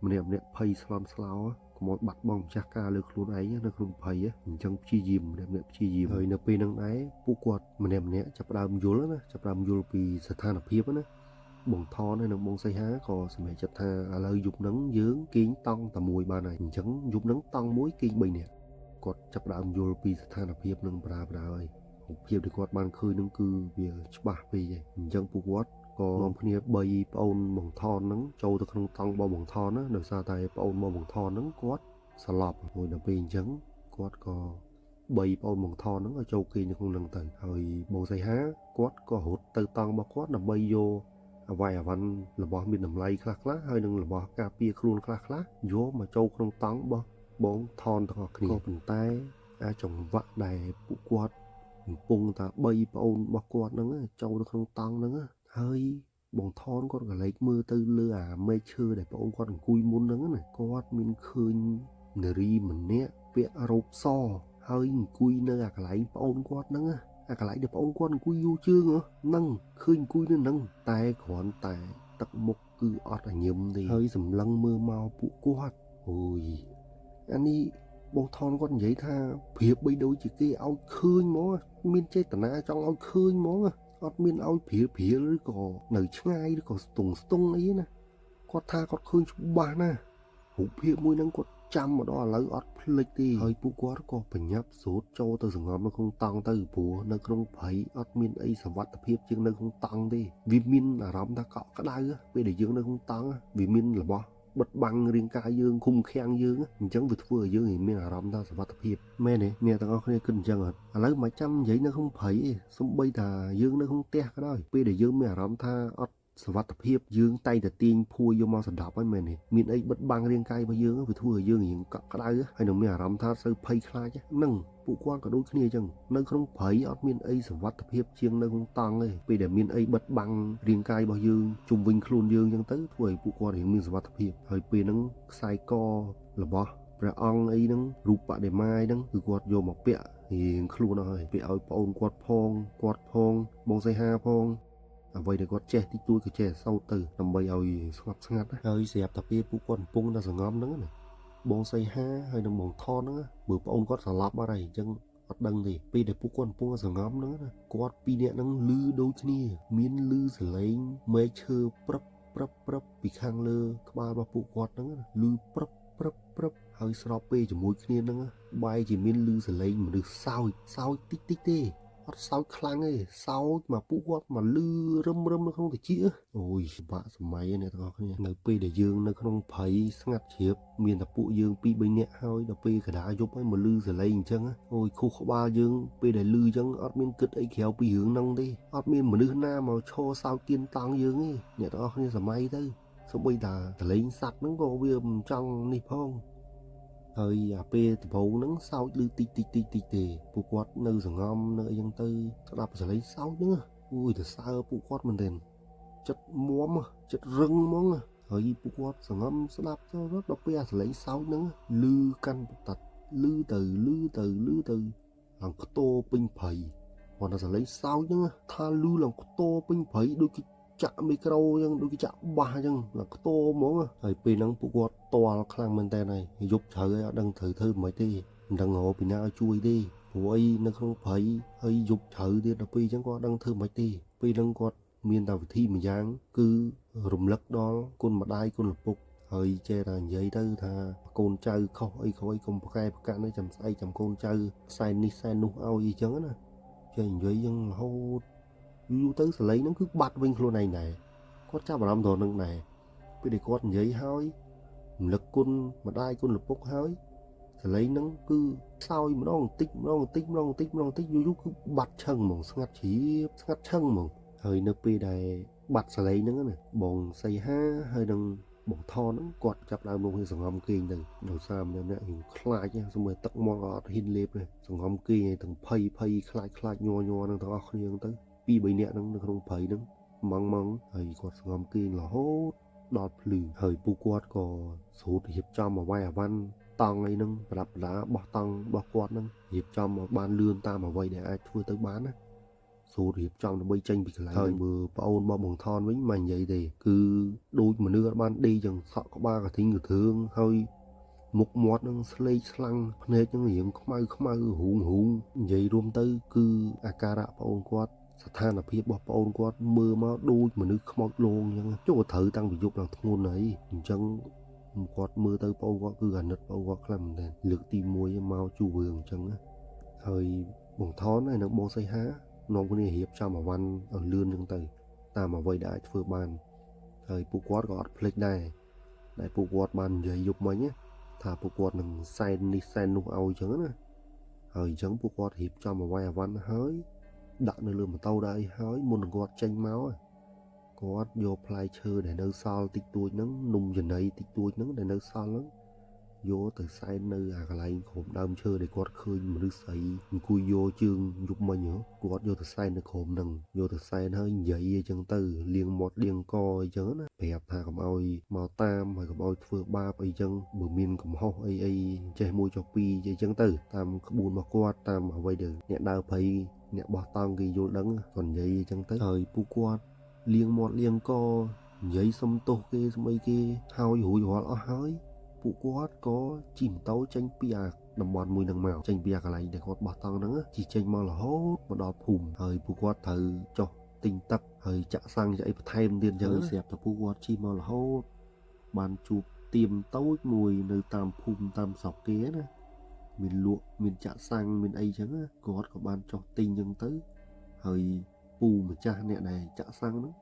ម្នាក់ភ័យស្លន់ស្លោកុំឲ្យបាត់បង់ម្ចាស់ការលើខ្លួនឯងនៅក្នុងភ័យអញ្ចឹងព្យាយាមម្នាក់ព្យាយាមហើយនៅពេលហ្នឹងដែរពួកគាត់ម្នាក់ចាប់ផ្ដើមយល់ពីស្ថានភាពណាបងថនហើយនិងបងសីហាក៏សម្រេចចិត្តថាឥឡូវយប់ហ្នឹងយើងគេងតង់តែមួយបានហើយអញ្ចឹងយប់ហ្នឹងតង់មួយគេង3នាក់គាត់ចាប់ផ្ដើមយល់ពីស្ថានភាពនឹងប្រើហើយរូបភាពដែលគាត់បានឃើញហ្នឹងគឺវាច្បាស់ពេកហើយអញ្ចឹងពួកគាត់ក៏នាំគ្នា3ប្អូនបងថនហ្នឹងចូលទៅក្នុងតង់របស់បងថនណាដោយសារតែប្អូនរបស់បងថនហ្នឹងគាត់ស្លាប់មួយដល់ពេលអញ្ចឹងគាត់ក៏3ប្អូនបងថនហ្នឹងឲ្យចូលគេងនៅក្នុងហ្នឹងទៅហើយបងសីហាគាត់ក៏រត់ទៅតង់របស់គាត់ដើម្បីយកអវ័នរបស់មានតម្លៃខ្លះហើយនឹងរបស់ការពារខ្លួនខ្លះយកមកចូលក្នុងតង់របស់បងថនទាំងអស់គ្នាក៏ប៉ុន្តែចង្វាក់ដែលពួកគាត់កំពុងតែ3ប្អូនរបស់គាត់ហ្នឹងចូលទៅក្នុងតង់ហ្នឹងហើយបងថនគាត់ក៏លេចមើលទៅលើមេឃឈើដែលប្អូនគាត់អង្គុយមុនហ្នឹងណាគាត់មានឃើញនារីម្នាក់ពាក់រ៉ូបសហើយអង្គុយនៅកន្លែងប្អូនគាត់ហ្នឹងកន្លែងដែលប្អូនគាត់អង្គុយយូរជើងហ្នឹងឃើញអង្គុយនៅហ្នឹងតែគ្រាន់តែទឹកមុខគឺអត់ញឹមទេហើយសម្លឹងមើលមកពួកគាត់អូយនេះបងថនគាត់និយាយថាប្រៀបបីដូចជាគេឲ្យឃើញហ្មងមានចេតនាចង់ឲ្យឃើញហ្មងអត់មានឲ្យព្រាលឬក៏នៅឆ្ងាយឬក៏ស្ទង់អីណាគាត់ថាគាត់ឃើញច្បាស់ណាស់រូបភាពមួយហ្នឹងគាត់ចាំមកដល់ឥឡូវអត់ភ្លេចទេហើយពួកគាត់ក៏បញ្ញាប់ស្រូតចូលទៅសង្ងំនៅក្នុងតង់ទៅព្រោះនៅក្នុងព្រៃអត់មានអីសុវត្ថិភាពជាងនៅក្នុងតង់ទេវាមានអារម្មណ៍ថាកក់ក្ដៅពេលដែលយើងនៅក្នុងតង់វាមានរបស់បិទបាំងរាងកាយយើងឃុំឃាំងយើងអញ្ចឹងវាធ្វើឲ្យយើងមានអារម្មណ៍ថាសុវត្ថិភាពមែនទេអ្នកទាំងអស់គ្នាគិតអញ្ចឹងអត់ឥឡូវមិនចាំនិយាយនៅក្នុងព្រៃទេសូម្បីតែយើងនៅក្នុងផ្ទះក៏ដោយពេលដែលយើងមានអារម្មណ៍ថាអត់សុវត្ថិភាពយើងតែងតែទាញភួយយកមកសណ្ដាប់ហើយមែនទេមានអីបិទបាំងរាងកាយរបស់យើងវាធ្វើឲ្យយើងរៀងកក់ក្ដៅហើយនឹងមានអារម្មណ៍ថាសូវភ័យខ្លាចហ្នឹងពួកគាត់ក៏ដូចគ្នាអញ្ចឹងនៅក្នុងព្រៃអត់មានអីសុវត្ថិភាពជាងនៅក្នុងតង់ទេពេលដែលមានអីបិទបាំងរាងកាយរបស់យើងជុំវិញខ្លួនយើងអញ្ចឹងទៅធ្វើឲ្យពួកគាត់រៀងមានសុវត្ថិភាពហើយពេលហ្នឹងខ្សែករបស់ព្រះអង្គអីហ្នឹងរូបបដិមាអីហ្នឹងគឺគាត់យកមកពាក់រៀងខ្លួនអស់ហើយពាក់ឲ្យប្អូនគាត់ផងបងសីហាផងអ្វីដែលគាត់ចេះតិចតួចក៏ចេះសោតទៅដើម្បីឲ្យស្ងប់ស្ងាត់ហើយស្រាប់តែពេលពួកគាត់កំពុងតែសង្ងំហ្នឹងណាបងសីហាហើយនឹងបងថនហ្នឹងមើលប្អូនគាត់ស្លាប់បាត់ហើយអញ្ចឹងអត់ដឹងទេពេលដែលពួកគាត់កំពុងសង្ងំហ្នឹងណាគាត់ពីរនាក់ហ្នឹងលឺដូចគ្នាមានលឺសលេងមេឃឈើព្រឹបពីខាងលើក្បាលរបស់ពួកគាត់ហ្នឹងលឺព្រឹបហើយស្របពេលជាមួយគ្នាហ្នឹងបែរជាមានលឺសលេងមនុស្សសើចតិចទេអត់សើចខ្លាំងទេសើចមកពួកគាត់មកលឺរឹមនៅក្នុងតិចអូយពិបាកសម័យអ្នកទាំងអស់គ្នានៅពេលដែលយើងនៅក្នុងព្រៃស្ងាត់ជ្រាបមានតែពួកយើង2 3នាក់ហើយដល់ពេលកណ្ដាលយប់ហើយមកលឺសលេងអញ្ចឹងអូយខុសក្បាលយើងពេលដែលលឺអញ្ចឹងអត់មានគិតអីក្រៅពីរឿងហ្នឹងទេអត់មានមនុស្សណាមកឈរសើចទៀនតង់យើងទេអ្នកទាំងអស់គ្នាសម័យទៅសូម្បីតែតលេងសัตว์ហ្នឹងក៏វាមិនចង់នេះផងហើយពេលដំបូងហ្នឹងសោចលឺតិចទេពួកគាត់នៅសង្ងំនៅអីចឹងទៅស្ដាប់សលេងសោចហ្នឹងអូយទៅសើពួកគាត់មែនទែនចិត្តមាំចិត្តរឹងហ្មងហើយពួកគាត់សង្ងំស្ដាប់ទៅដល់ពេលសលេងសោចហ្នឹងលឺកាន់បតាត់លឺទៅឡើងខ្ទោពេញព្រៃគាត់ថាសលេងសោចហ្នឹងថាលឺឡើងខ្ទោពេញព្រៃដូចគេចាក់មីក្រូអញ្ចឹងដូចគេចាក់បាសអញ្ចឹងឡើងខ្ទោហ្មងហើយពេលហ្នឹងពួកគាត់តល់ខ្លាំងមែនតើហើយយប់ជ្រៅហើយអត់ដឹងត្រូវធ្វើមិនទេ ដឹងរកពីណាឲ្យជួយទេព្រោះអីនៅក្នុងព្រៃហើយយប់ជ្រៅទៀតដល់ពេលអញ្ចឹងគាត់ដឹងធ្វើមិនទេពេលហ្នឹងគាត់មានតែវិធីមួយយ៉ាងគឺរំលឹកដល់គុណម្ដាយគុណឪពុកហើយចេះតែនិយាយទៅថាកូនចៅខុសអីខុសអីកុំប្រកែប្រកាក់នេះចាំស្អែកចាំកូនចៅសែននេះសែននោះឲ្យអីចឹងណាចេះនិយាយយ៉ាងរហូតយូរទៅសលេងហ្នឹងគឺបាត់វិញខ្លួនឯងដែរគាត់ចាប់អារម្មណ៍ដល់នឹងដែរពេលដែលគាត់និយាយហើយរំលឹកគុណម្ដាយគុណឪពុកហើយសលេងហ្នឹងគឺខ្សោយម្ដងបន្តិចម្ដងបន្តិចម្ដងបន្តិចម្ដងបន្តិចយូរៗគឺបាត់ឈឹងហ្មងស្ងាត់ជ្រាបស្ងាត់ឈឹងហ្មងហើយនៅពេលដែលបាត់សលេងហ្នឹងណាបងសីហាហើយនឹងបងថនហ្នឹងគាត់ចាប់ដើមមកសង្ងំគេងទៅដោយសារម្នាក់ៗខ្លាចស្មើទឹកមាត់ក៏អត់ហ៊ានលេបទេសង្ងំគេងឲ្យទាំងភ័យខ្លាចញ័រហ្នឹងទាំងអស់គ្នាហ្នឹងទៅ2-3នាក់ហ្នឹងនៅក្នុងព្រៃហ្នឹងម៉ងហើយគាត់សង្ងំគេងរហូតដល់ភ្លឺហើយពួកគាត់ក៏ស្រូតរៀបចំអវ៉ាន់តង់អីហ្នឹងប្រដាប់ប្រដាបោះតង់របស់គាត់ហ្នឹងរៀបចំឲ្យបានលឿនតាមអ្វីដែលអាចធ្វើទៅបានណាស្រូតរៀបចំដើម្បីចេញពីកន្លែងហើយមើលប្អូនរបស់បងថនវិញមិននិយាយទេគឺដូចមនុស្សអត់បានដេកចឹងសក់ក្បាលកធិញកធឿងហើយមុខមាត់នឹងស្លេកស្លាំងភ្នែកនឹងរៀងខ្មៅរូងនិយាយរួមទៅគឺអាការៈប្អូនគាត់ស្ថានភាពរបស់ប្អូនគាត់មើលមកដូចមនុស្សខ្មោចលងចឹងចូលត្រូវតាំងពីយប់ឡើងធ្ងន់ហើយអញ្ចឹងគាត់មើលទៅប្អូនគាត់គឺអាណិតប្អូនគាត់ខ្លាំងមែនលើកទី1មកជួវឿងអញ្ចឹងហើយបងថនហើយនឹងបងសីហានាំគ្នារៀបចំអវ៉ាន់ឲ្យលឿនចឹងទៅតាមអ្វីដែលអាចធ្វើបានហើយពួកគាត់ក៏អត់ភ្លេចដែរដែលពួកគាត់បាននិយាយយប់មិញថាពួកគាត់នឹងសែននេះសែននោះឲ្យចឹងណាហើយអញ្ចឹងពួកគាត់រៀបចំអវ៉ាន់ហើយដាក់នៅលើម៉ូតូដែរហើយមុននឹងគាត់ចេញមកគាត់យកផ្លែឈើដែលនៅសល់តិចតួចហ្នឹងនំចំណីតិចតួចហ្នឹងដែលនៅសល់ហ្នឹងយកទៅសែននៅអាកន្លែងក្រុមដើមឈើដែលគាត់ឃើញមនុស្សស្រីអង្គុយយកជើងយប់មិញគាត់យកទៅសែននៅក្រុមហ្នឹងយកទៅសែនហើយនិយាយអញ្ចឹងទៅលាងមាត់លាងកអញ្ចឹងណាប្រាប់ថាកុំឲ្យមកតាមហើយកុំឲ្យធ្វើបាបអីចឹងបើមានកំហុសអីចេះមួយចុះពីរអញ្ចឹងទៅតាមក្បួនរបស់គាត់តាមអ្វីដែលអ្នកដើរព្រៃអ្នកបោះតង់គេយល់ដឹងគាត់និយាយអញ្ចឹងទៅហើយពួកគាត់លាងមាត់លាងកនិយាយសុំទោសគេស្មីគេហើយរួចរាល់អស់ហើយពួកគាត់ក៏ជិះម៉ូតូចេញពីអាតំបន់មួយហ្នឹងមកចេញពីអាកន្លែងដែលគាត់បោះតង់ហ្នឹងជិះចេញមករហូតមកដល់ភូមិហើយពួកគាត់ត្រូវចុះទិញទឹកហើយចាក់សាំងចាក់អីបន្ថែមទៀតអញ្ចឹងស្រាប់តែពួកគាត់ជិះមករហូតបានជួបទៀមតូចមួយនៅតាមភូមិតាមស្រុកគេណាមានលក់មានចាក់សាំងមានអីចឹងគាត់ក៏បានចុះទិញចឹងទៅហើយពូម្ចាស់អ្នកដែលចាក់សាំងហ្នឹង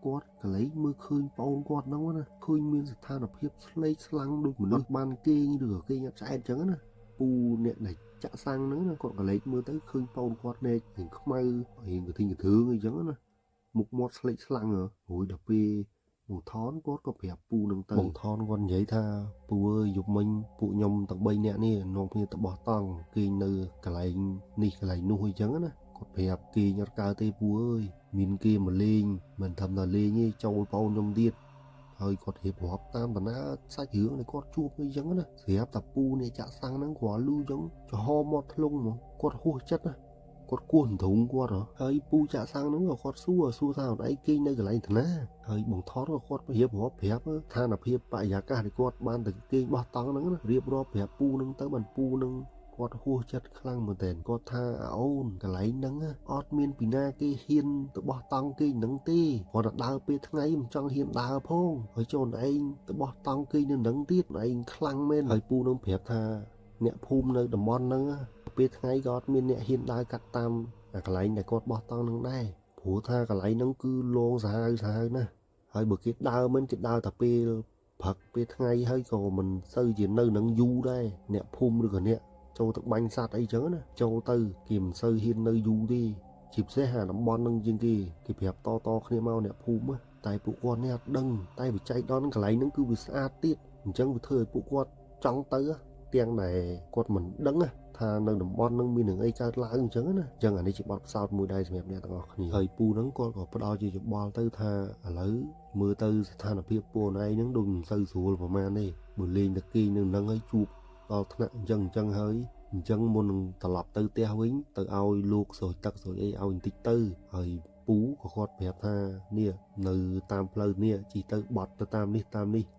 គាត់កលែងមើលឃើញប្អូនគាត់ហ្នឹងណាឃើញមានស្ថានភាពស្លេកស្លាំងដូចមនុស្សបានគេងឬក៏គេងអត់ឆ្អែតចឹងណាពូអ្នកដែលចាក់សាំងហ្នឹងណាគាត់កលែងមើលទៅឃើញប្អូនគាត់ភ្នែករៀងខ្មៅរៀងកធិញកធឿងអីចឹងណាមុខមាត់ស្លេកស្លាំងរួយដល់ពេលបងថនគាត់ក៏ប្រាប់ពូនឹងទៅបងថនគាត់និយាយថាពូអើយយប់មិញពួកខ្ញុំទាំង3នាក់នេះនាំគ្នាទៅបោះតង់គេងនៅកន្លែងនេះកន្លែងនោះអីចឹងណាគាត់ប្រាប់គេអត់កើតទេពូអើយមានគេមកលេងមិនធម្មតាលេងទេចូលប្អូនខ្ញុំទៀតហើយគាត់រៀបរាប់តាមបណ្ណាសាច់រឿងដែលគាត់ជួបអីចឹងណាស្រាប់តែពូនេះចាក់សាំងហ្នឹងគាត់លឺចឹងចំហមាត់ធ្លុងហ្មងគាត់ហួសចិត្តណាគាត់គោះធុងគាត់ហើយពូចាក់សាំងហ្នឹងក៏គាត់សួរថាអីគេងនៅកន្លែងថ្នាហើយបងថនក៏គាត់រៀបរាប់ប្រាប់ស្ថានភាពបរិយាកាសដែលគាត់បានទៅគេងបោះតង់ហ្នឹងរៀបរាប់ប្រាប់ពូហ្នឹងទៅបានពូហ្នឹងគាត់ហួសចិត្តខ្លាំងមែនតើគាត់ថាអូនកន្លែងហ្នឹងអត់មានពីណាគេហ៊ានទៅបោះតង់គេហ្នឹងទេគាត់តែដើរពេលថ្ងៃមិនចង់ហ៊ានដើរផងហើយចូលឯងទៅបោះតង់គេនៅហ្នឹងទៀតឯងខ្លាំងមែនហើយពូនឹងប្រាប់ថាអ្នកភូមិនៅតំបន់ហ្នឹងពេលថ្ងៃក៏អត់មានអ្នកហ៊ានដើរកាត់តាមកន្លែងដែលគាត់បោះតង់ហ្នឹងដែរព្រោះថាកន្លែងហ្នឹងគឺលងសាហាវណាស់ហើយបើគេដើរមិនគេដើរតែពេលព្រឹកពេលថ្ងៃហើយក៏មិនសូវជានៅនឹងយូរដែរអ្នកភូមិឬក៏អ្នកចូលទៅបាញ់សត្វអីចឹងណាចូលទៅគេមិនសូវហ៊ាននៅយូរទេជាពិសេសអាតំបន់ហ្នឹងជាងគេប្រាប់តគ្នាមកអ្នកភូមិតែពួកគាត់នេះអត់ដឹងតែវិច័យដល់កន្លែងហ្នឹងគឺវាស្អាតទៀតអញ្ចឹងវាធ្វើឲ្យពួកគាត់ចង់ទៅទាំងដែលគាត់មិនដឹងថានៅតំបន់ហ្នឹងមាននឹងអីកើតឡើងអញ្ចឹងណាអញ្ចឹងអានេះជាបទពិសោធន៍មួយដែរសម្រាប់អ្នកទាំងអស់គ្នាហើយពូហ្នឹងគាត់ក៏ផ្ដល់ជាយោបល់ទៅថាឥឡូវមើលទៅស្ថានភាពពួកណៃហ្នឹងដូចមិនសូវស្រួលប្រហែលទេបើលេងតែគេងនៅហ្នឹងហើយជួបដល់ថ្នាក់អញ្ចឹងហើយអញ្ចឹងមុននឹងត្រឡប់ទៅផ្ទះវិញទៅឲ្យលោកស្រោចទឹកស្រោចអីឲ្យបន្តិចទៅហើយពូក៏គាត់ប្រាប់ថានេះនៅតាមផ្លូវនេះជិះទៅបត់ទៅតាមនេះ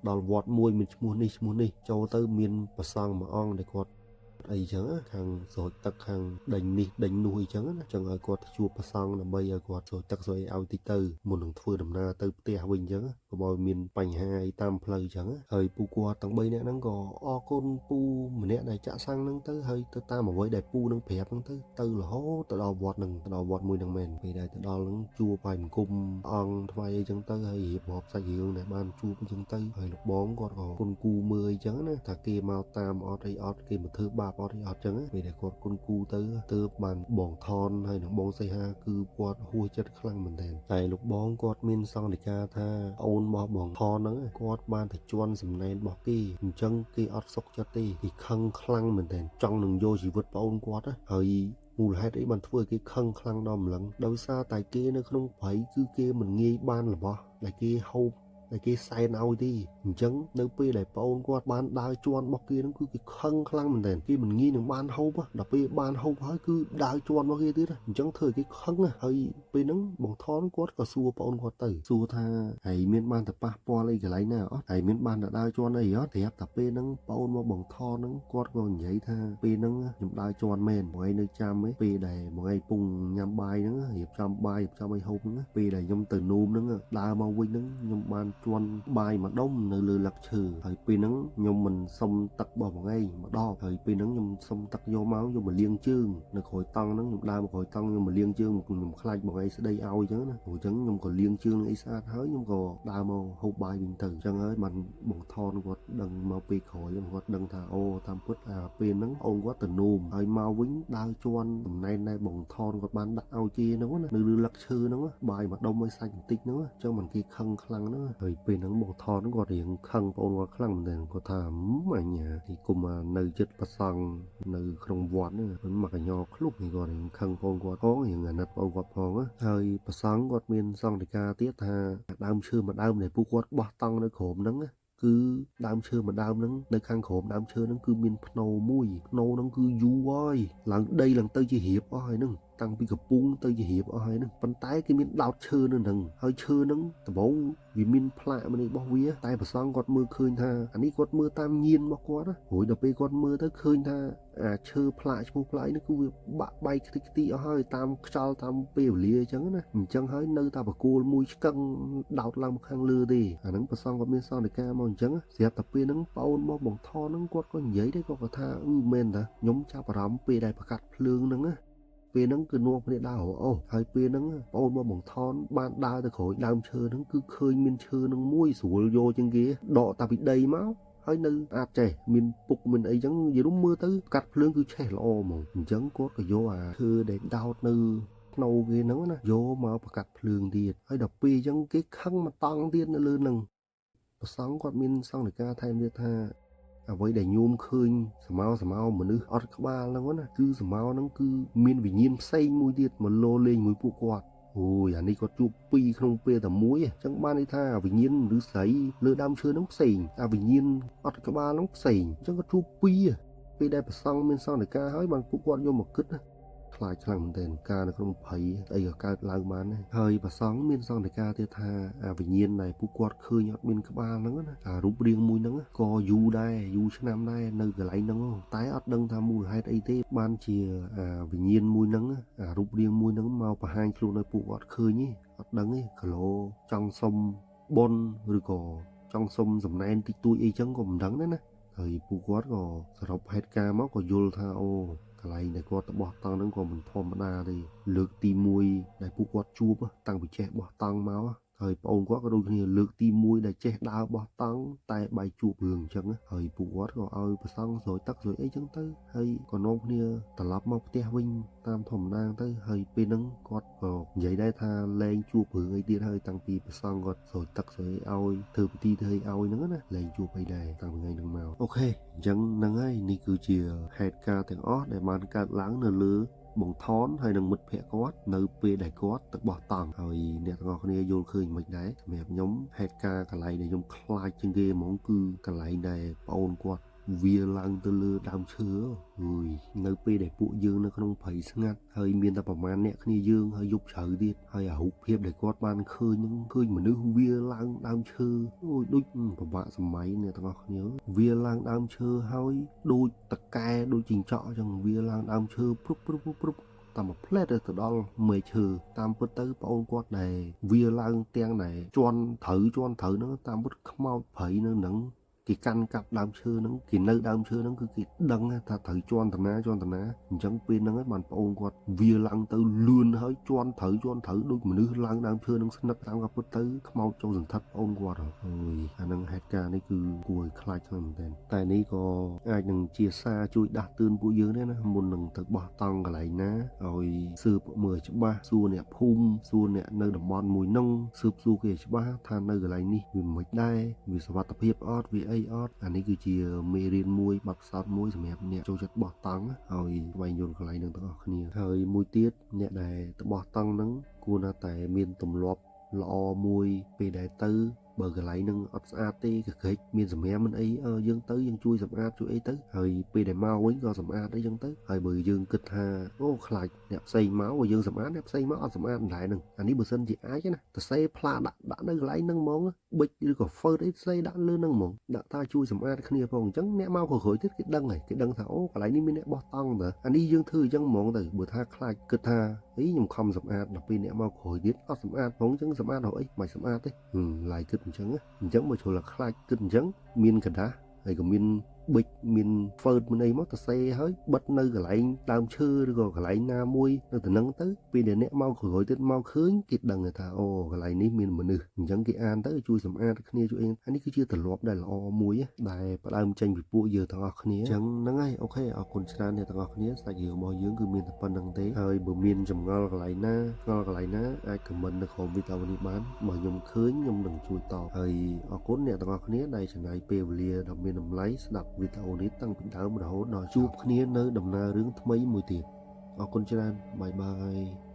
ដល់វត្តមួយមានឈ្មោះនេះចូលទៅមានព្រះសង្ឃមួយអង្គដែលគាត់ អីចឹងខាងស្រោចទឹកខាងដេញនេះដេញនោះអីចឹងណាចឹងឲ្យគាត់ជួបប្រសង់ដើម្បីឲ្យគាត់ស្រោចទឹកស្រោចឲ្យតិចទៅមុននឹងធ្វើដំណើរទៅផ្ទះវិញចឹងកុំឲ្យមានបញ្ហាអីតាមផ្លូវចឹងហើយពូគាត់ទាំង3នាក់ហ្នឹងក៏អរគុណពូម្នាក់ដែលចាក់សាំងហ្នឹងទៅហើយទៅតាមអ្វីដែលពូនឹងប្រាប់ហ្នឹងទៅរហូតទៅដល់វត្តហ្នឹងទៅដល់វត្តមួយហ្នឹងមែនពេលដែលទៅដល់ហ្នឹងជួបហើយអង្គមអង្គថ្វាយអីចឹងទៅហើយរៀបរាប់សាច់រឿងដែលបានជួបអញ្ចឹងទៅហើយលោកបងគាត់ក៏គុណគូមើលអញ្ចឹងណាថាគេមកតាមអត់អីអត់គេមកធ្វើបាបអត់អីអត់ចឹងពេលដែលគាត់គុណគូទៅបានបងថនហើយនឹងបងសីហាគឺគាត់ហួសចិត្តខ្លាំងមែនទែនតែលោកបងគាត់មានសង្កេតការថាអូនរបស់បងថនហ្នឹងគាត់បានទៅជន់សំណែនរបស់គេអញ្ចឹងគេអត់សុខចិត្តទេគេខឹងខ្លាំងមែនទែនចង់នឹងយកជីវិតបងអូនគាត់ហើយមូលហេតុអីបានធ្វើឲ្យគេខឹងខ្លាំងដល់ម្លឹងដោយសារតែគេនៅក្នុងព្រៃគឺគេមិនងាយបានរបស់ដែលគេហូបតែគេសែនឲ្យទេអញ្ចឹងនៅពេលដែលប្អូនគាត់បានដើរជន់របស់គេហ្នឹងគឺគេខឹងខ្លាំងមែនទែនគេមិនងាយនឹងបានហូបដល់ពេលបានហូបហើយគឺដើរជន់របស់គេទៀតអញ្ចឹងធ្វើឲ្យគេខឹងហើយពេលហ្នឹងបងថនគាត់ក៏សួរប្អូនគាត់ទៅសួរថាហើយមានបានទៅប៉ះពាល់អីកន្លែងណាអត់ហើយមានបានទៅដើរជន់អីអត់ប្រាប់តែពេលហ្នឹងប្អូនមកបងថនហ្នឹងគាត់ក៏និយាយថាពេលហ្នឹងខ្ញុំដើរជន់មែនបងឯងនៅចាំឯងពេលដែលបងឯងពុំញ៉ាំបាយហ្នឹងរៀបចំបាយរៀបចំអីហូបហ្នឹងពេលដែលខ្ញុំទៅនោមហ្នឹងដើរមកវិញហ្នឹងខ្ញុំបានជន់បាយមួយដុំនៅលើលឹកឈើហើយពេលហ្នឹងខ្ញុំមិនសុំទឹករបស់បងឯងម្ដងហើយពេលហ្នឹងខ្ញុំសុំទឹកយកមកយកមកលាងជើងនៅក្រោយតង់ហ្នឹងខ្ញុំដើរមកក្រោយតង់ខ្ញុំមកលាងជើងខ្ញុំខ្លាចបងឯងស្ដីឲ្យអញ្ចឹងណាព្រោះអញ្ចឹងខ្ញុំក៏លាងជើងអីស្អាតហើយខ្ញុំក៏ដើរមកហូបបាយវិញទៅអញ្ចឹងហើយបានបងថនគាត់ដឹងមកពេលក្រោយគាត់ដឹងថាអូតាមពិតពេលហ្នឹងអូនគាត់ទៅនោមហើយមកវិញដើរជន់តំណែងដែលបងថនគាត់បានដាក់ឲ្យគេហ្នឹងណានៅលើលឹកឈើហ្នឹងបាយមួយដុំឲ្យសាច់បន្តិចហ្នឹងអញ្ចឹងមិនគេខឹងខ្លាំងហ្នឹងហើយពេលហ្នឹងបងថនគាត់រៀងខឹងបងគាត់ខ្លាំងមែនទែនគាត់ថាអញនេះគុំនៅចិត្តប្រសង់នៅក្នុងវត្តហ្នឹងមកកញ្ញោឃ្លុបនេះគាត់រៀងខឹងបងគាត់ផងរៀងអាណិតបងគាត់ផងហើយប្រសង់គាត់មានសង្កេតការទៀតថាដើមឈើមួយដើមដែលពួកគាត់បោះតង់នៅក្រោមហ្នឹងគឺដើមឈើមួយដើមហ្នឹងនៅខាងក្រោមដើមឈើហ្នឹងគឺមានភ្នោមួយភ្នោហ្នឹងគឺយូរហើយឡើងដីឡើងទៅជារៀបអស់ហើយហ្នឹងតាំងពីកំពុងទៅជារៀបអស់ហើយហ្នឹងប៉ុន្តែគេមានដោតឈើនៅហ្នឹងហើយឈើហ្នឹងដំបូងវាមានផ្លាកម្នេះរបស់វាតែប្រសង់គាត់មើលឃើញថាអានេះគាត់មើលតាមញៀនរបស់គាត់រួចដល់ពេលគាត់មើលទៅឃើញថាឈើផ្លាកឈ្មោះផ្លាកនេះគឺវាបាក់បែកខ្ទេចខ្ទីអស់ហើយតាមខ្យល់តាមពេលវេលាអញ្ចឹងណាអញ្ចឹងហើយនៅតែបកគោលមួយឆ្កឹងដោតឡើងមកខាងលើទេអាហ្នឹងប្រសង់គាត់មានសន្និការមកអញ្ចឹងស្រាប់តែពេលហ្នឹងប្អូនមកបងថនហ្នឹងគាត់ក៏និយាយដែរគាត់ថាមែនតាខ្ញុំចាប់អារម្មណ៍ពេលដែលប្រកាត់ភ្លើងហ្នឹងពេលហ្នឹងគឺនាំគ្នាដើរអូហើយពេលហ្នឹងបងអូនមកបងថនបានដើរទៅក្រោយដើមឈើហ្នឹងគឺឃើញមានឈើហ្នឹងមួយស្រួលយកជាងគេដកតាពីដីមកហើយនៅអាចចេះមានពុកមានអីចឹងនិយាយរួមមើលទៅកាត់ភ្លើងគឺឆេះល្អហ្មងអញ្ចឹងគាត់ក៏យកអាឈើដែលដោតនៅភ្នៅគេហ្នឹងណាយកមកប្រកាត់ភ្លើងទៀតហើយដល់ពេលអញ្ចឹងគេខឹងមកតង់ទៀតនៅលើហ្នឹងប្រសង់គាត់មានសង្កេតការថែមទៀតថាអ្វីដែលញោមឃើញសមោមនុស្សអត់ក្បាលហ្នឹងណាគឺសមោហ្នឹងគឺមានវិញ្ញាណផ្សេងមួយទៀតមកលោលេងមួយពួកគាត់អូយអានេះគាត់ជួបពីរក្នុងពេលតែមួយអញ្ចឹងបានន័យថាវិញ្ញាណឬស្រីលើដើមឈើហ្នឹងផ្សេងវិញ្ញាណអត់ក្បាលហ្នឹងផ្សេងអញ្ចឹងគាត់ជួបពីរពេលដែលប្រសង់មានសង្កេតការហើយបានពួកគាត់យកមកគិតខ្លាចខ្លាំងមែនទែនការនៅក្នុងភ័យស្អីក៏កើតឡើងបានដែរហើយប្រសង់មានសង្កេតការទៀតថាវិញ្ញាណដែលពួកគាត់ឃើញអត់មានក្បាលហ្នឹងណារូបរាងមួយហ្នឹងក៏យូរដែរយូរឆ្នាំដែរនៅកន្លែងហ្នឹងតែអត់ដឹងថាមូលហេតុអីទេបានជាវិញ្ញាណមួយហ្នឹងរូបរាងមួយហ្នឹងមកបង្ហាញខ្លួនឲ្យពួកគាត់ឃើញទេអត់ដឹងទេគីឡូចង់សុំបុណ្យឬក៏ចង់សុំសំណែនតិចតួចអីចឹងក៏មិនដឹងដែរណាហើយពួកគាត់ក៏សរុបហេតុការណ៍មកក៏យល់ថាអូកន្លែងដែលគាត់ទៅបោះតង់ហ្នឹងក៏មិនធម្មតាទេលើកទី1ដែលពួកគាត់ជួបតាំងពីចេះបោះតង់មកហើយប្អូនគាត់ក៏ដូចគ្នាលើកទី1ដែលចេះដើរបោះតង់តែបែកជួបរឿងអញ្ចឹងហើយពួកគាត់ក៏ឲ្យប្រសង់ស្រោចទឹកស្រោចអីចឹងទៅហើយក៏នាំគ្នាត្រឡប់មកផ្ទះវិញតាមធម្មតាទៅហើយពេលហ្នឹងគាត់ក៏និយាយដែរថាលែងជួបរឿងអីទៀតហើយតាំងពីប្រសង់គាត់ស្រោចទឹកស្រោចឲ្យធ្វើពិធីធ្វើឲ្យហ្នឹងណាលែងជួបអីដែរតាំងពីថ្ងៃហ្នឹងមកអូខេអញ្ចឹងហ្នឹងហើយនេះគឺជាហេតុការណ៍ទាំងអស់ដែលបានកើតឡើងនៅលើបងថនហើយនឹងមិត្តភក្តិគាត់នៅពេលដែលគាត់ទៅបោះតង់ហើយអ្នកទាំងអស់គ្នាយល់ឃើញមិនដែរសម្រាប់ខ្ញុំហេតុការណ៍កន្លែងដែលខ្ញុំខ្លាចជាងគេហ្មងគឺកន្លែងដែលប្អូនគាត់ វាឡើងទៅលើដើមឈើអើយនៅពេលដែលពួកយើងនៅក្នុងព្រៃស្ងាត់ហើយមានតែប្រមាណអ្នកគ្នាយើងហើយយប់ជ្រៅទៀតហើយអារូបភាពដែលគាត់បានឃើញហ្នឹងឃើញមនុស្សវាឡើងដើមឈើអូយដូចប្របាក់សម័យអ្នកទាំងអស់គ្នាវាឡើងដើមឈើហើយដូចតកែដូចជីងចក់អញ្ចឹងវាឡើងដើមឈើព្រុបព្រុបព្រុបតាមមួយផ្លែតទៅដល់មេឈើតាមពិតទៅបងអូនគាត់ដែលវាឡើងទាំងដែលជន់ត្រូវហ្នឹងតាមពិតខ្មោចព្រៃនៅហ្នឹងគេកាន់កាប់ដើមឈើហ្នឹងគេនៅដើមឈើហ្នឹងគឺគេដឹងថាត្រូវជន់តាណាអញ្ចឹងពេលហ្នឹងបានបងអូនគាត់វាឡើងទៅលឿនហើយជន់ត្រូវដូចមនុស្សឡើងដើមឈើហ្នឹងស្និទ្ធតាមក៏ពិតទៅខ្មោចចូលសន្ធិដ្ឋបងអូនគាត់អើយអាហ្នឹងហេតុការណ៍នេះគឺគួរឲ្យខ្លាចខ្លាំងមែនទែនតែនេះក៏អាចនឹងជាសារជួយដាស់តឿនពួកយើងដែរណាមុននឹងទៅបោះតង់កន្លែងណាឲ្យស៊ើបមើលច្បាស់សួរអ្នកភូមិសួរអ្នកនៅតំបន់មួយហ្នឹងស៊ើបសួរគេច្បាស់ថានៅកន្លែងនេះវាមិនដែរវាសុវត្ថិភាពអត់វាអីអត់អានេះគឺជាមេរៀនមួយបទពិសោធន៍មួយសម្រាប់អ្នកចូលចិត្តបោះតង់ឲ្យស្វែងយល់កន្លែងហ្នឹងទាំងអស់គ្នាហើយមួយទៀតអ្នកដែលទៅបោះតង់ហ្នឹងគួរតែមានទម្លាប់ល្អមួយពេលដែលទៅបើកន្លែងហ្នឹងអត់ស្អាតទេកក្រិចមានសម្រាមមិនអីយើងទៅយើងជួយសម្អាតជួយអីទៅហើយពេលដែលមកវិញក៏សម្អាតអីចឹងទៅហើយបើយើងគិតថាអូខ្លាចអ្នកផ្សេងមកយើងសម្អាតអ្នកផ្សេងមកអត់សម្អាតដែរហ្នឹងអានេះបើសិនជាអាចណាទៅសេផ្លាដាក់នៅកន្លែងហ្នឹងហ្មងប៊ិចឬក៏ហ្វឺតអីសេដាក់លើហ្នឹងហ្មងដាក់ថាជួយសម្អាតគ្នាផងអញ្ចឹងអ្នកមកក្រោយទៀតគេដឹងហើយគេដឹងថាអូកន្លែងនេះមានអ្នកបោះតង់តើអានេះយើងធ្វើអញ្ចឹងហ្មងទៅបើថាខ្លាចគិតថាអីខ្ញុំខំសម្អាតដល់ពេលអ្នកមកក្រោយទៀតអត់សម្អាតផងអញ្ចឹងសម្អាតរកអីមិនសម្អាតទេឡាយគិតអញ្ចឹងបើចូលតែខ្លាចគិតអញ្ចឹងមានកដាស់ហើយក៏មានប៊ិចមានហ្វឺតមានអីមកទៅសេហើយបិទនៅកន្លែងដើមឈើឬក៏កន្លែងណាមួយនៅទៅនឹងទៅពេលដែលអ្នកមកក្រោយទៀតមកឃើញគេដឹងថាអូកន្លែងនេះមានមនុស្សអញ្ចឹងគេអានទៅជួយសម្អាតគ្នាជួយអីអានេះគឺជាទម្លាប់ដែលល្អមួយដែលផ្ដើមចេញពីពួកយើងទាំងអស់គ្នាអញ្ចឹងហ្នឹងហើយអូខេអរគុណច្រើនអ្នកទាំងអស់គ្នាសាច់រឿងរបស់យើងគឺមានតែប៉ុណ្្នឹងទេហើយបើមានចម្ងល់កន្លែងណាអាចខមមិននៅក្រោមវីដេអូនេះបានបើខ្ញុំឃើញខ្ញុំនឹងជួយតបហើយអរគុណអ្នកទាំងអស់គ្នាដែលចំណាយពេលវេលាដ៏មានតម្លៃស្ដាប់វីដេអូនេះតាំងពីដើមរហូតដល់ជួបគ្នានៅដំណើររឿងថ្មីមួយទៀតអរគុណច្រើនបាយបាយ